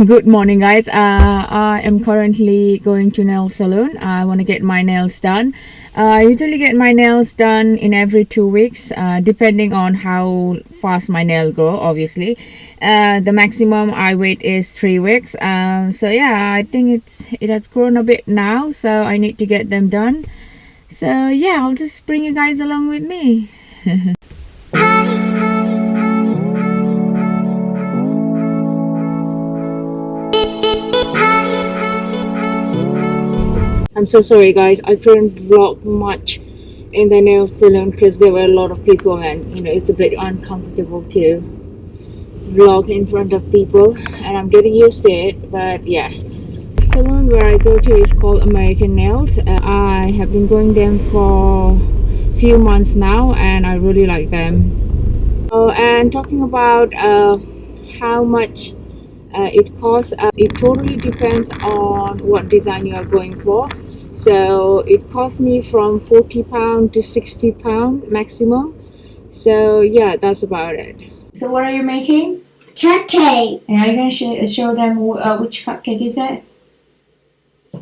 Good morning, guys. I am currently going to nail salon. I want to get my nails done. I usually get my nails done in every 2 weeks, depending on how fast my nail grow. Obviously, the maximum I wait is 3 weeks. So yeah, I think it has grown a bit now, so I need to get them done. So yeah, I'll just bring you guys along with me. I'm so sorry, guys. I couldn't vlog much in the nail salon because there were a lot of people, and it's a bit uncomfortable to vlog in front of people, and I'm getting used to it. But yeah, the salon where I go to is called American Nails. I have been going them for a few months now, and I really like them. And talking about how much it costs, it totally depends on what design you are going for. So it cost me from £40 to £60 maximum. So yeah, that's about it. So what are you making? Cupcake. And are you going to show them which cupcake is it?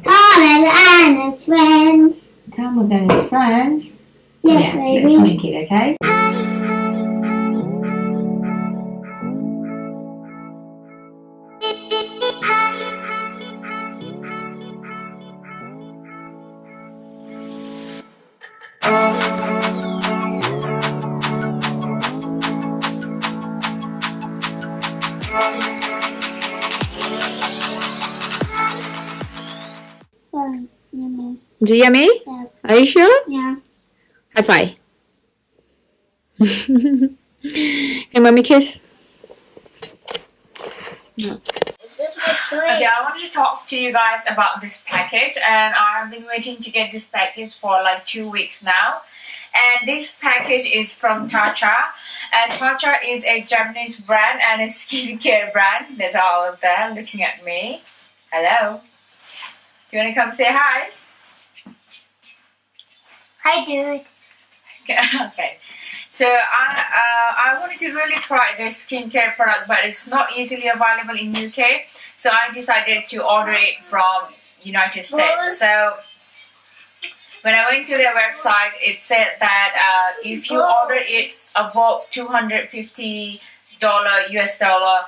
Thomas and his friends. Thomas and his friends. Yeah, baby. Let's make it, okay? Yummy. Is it yummy? Yeah. Are you sure? Yeah. High five. Hey, mommy kiss. No. Is this my treat? Okay, I wanted to talk to you guys about this package, and I've been waiting to get this package for like 2 weeks now. And this package is from Tatcha, and Tatcha is a Japanese brand and a skincare brand. There's all of them looking at me. Hello. Do you want to come say hi? Hi, dude. Okay. So I wanted to really try this skincare product, but it's not easily available in UK. So I decided to order it from United States. So when I went to their website, it said that if you order it above $250 US dollar,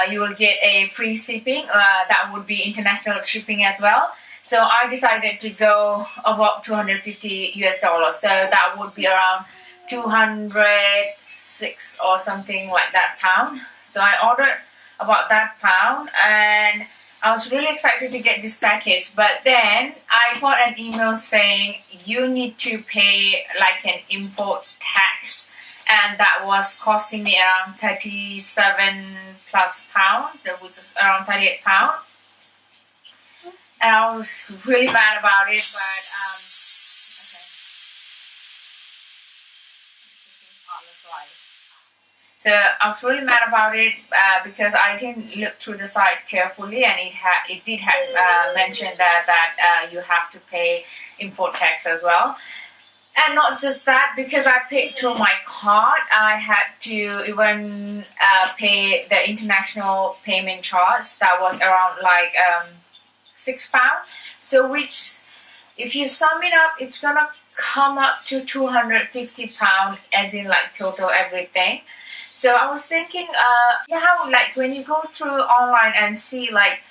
you will get a free shipping. That would be international shipping as well. So I decided to go above $250 US dollars. So that would be around 206 or something like that pound. So I ordered about that pound, and I was really excited to get this package. But then I got an email saying you need to pay like an import tax, and that was costing me around 37 plus pound, which is around 38 pound. And I was really mad about it, but so I was really mad about it because I didn't look through the site carefully, and it did have mentioned that you have to pay import tax as well. And not just that, because I paid through my card, I had to even pay the international payment charge. That was around like £6. So which, if you sum it up, it's gonna come up to £250, as in like total everything. So I was thinking, how like when you go through online and see like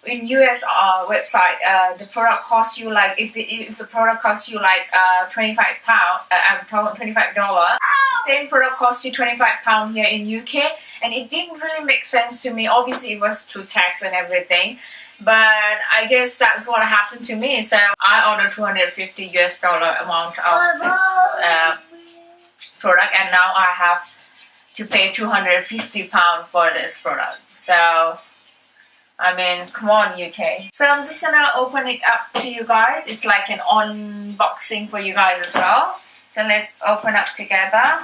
in US website, the product costs you like, if the product costs you like £25, I'm talking $25. The same product costs you £25 here in UK, and it didn't really make sense to me. Obviously, it was through tax and everything, but I guess that's what happened to me. So I ordered $250 US dollar amount of product, and now I have to pay £250 for this product. So I mean, come on, UK. So I'm just gonna open it up to you guys. It's like an unboxing for you guys as well. So let's open up together.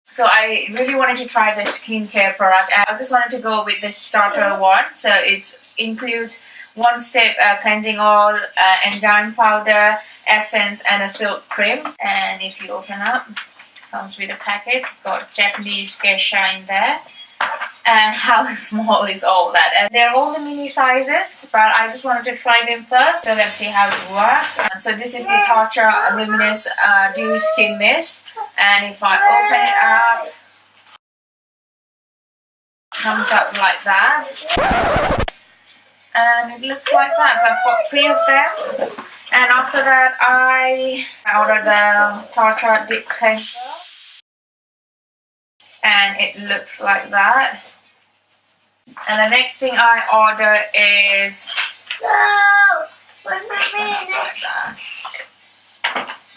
So I really wanted to try the skincare product, and I just wanted to go with the starter one. So it includes one step cleansing oil, enzyme powder, essence, and a silk cream. And if you open up, comes with a package. It's got Japanese geisha in there. And how small is all that? And they're all the mini sizes, but I just wanted to try them first. So let's see how it works. And so this is the Tatcha Luminous Dew Skin Mist. And if I open it up, it comes up like that. And it looks like that. So I've got 3 of them. And after that, I ordered the Tatcha Deep Cleanser. And it looks like that. And the next thing I order is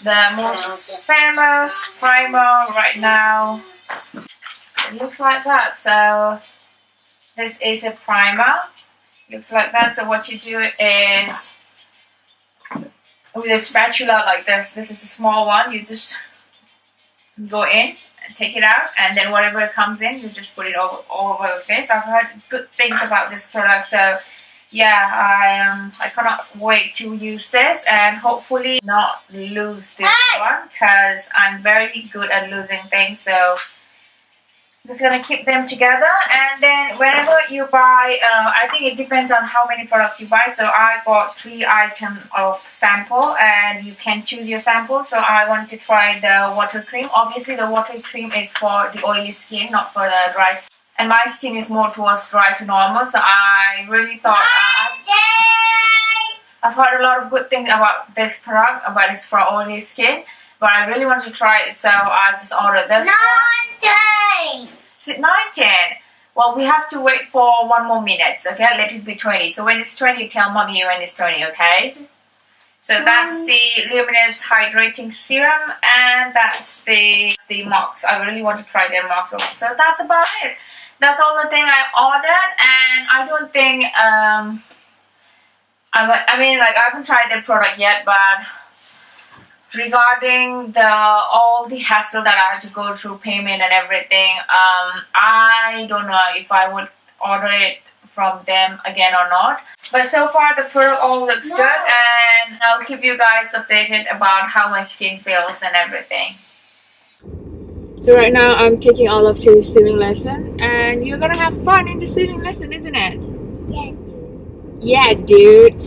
the most famous primer right now. It looks like that. So this is a primer. Looks like that. So what you do is with a spatula like this. This is a small one. You just go in. Take it out, and then whatever comes in, you just put it all over your face. I've heard good things about this product, so yeah, I cannot wait to use this and hopefully not lose this one, because I'm very good at losing things. So I'm just gonna keep them together, and then whenever you buy, I think it depends on how many products you buy. So I bought 3 items of sample, and you can choose your sample. So I want to try the water cream. Obviously the water cream is for the oily skin, not for the dry skin. And my skin is more towards dry to normal, so I really thought I've heard a lot of good things about this product, but it's for oily skin. But I really wanted to try it, so I just ordered this one. Is it 9:10? Well, we have to wait for 1 more minute, okay? Let it be 20. So when it's 20, tell mommy when it's 20, okay? So that's the Luminous Hydrating Serum, and that's the marks. I really want to try their marks also. So that's about it. That's all the thing I ordered, and I don't think, I mean, like, I haven't tried their product yet, but regarding all the hassle that I had to go through, payment and everything, I don't know if I would order it from them again or not. But so far the product all looks good, and I'll keep you guys updated about how my skin feels and everything. So right now I'm taking Olive to the swimming lesson, and you're gonna have fun in the swimming lesson, isn't it? Yeah, dude. Yeah, dude.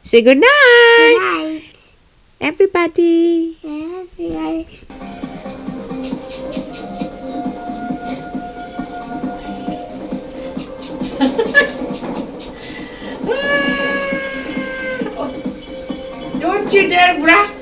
Say good night, Good night. everybody. Don't you dare grab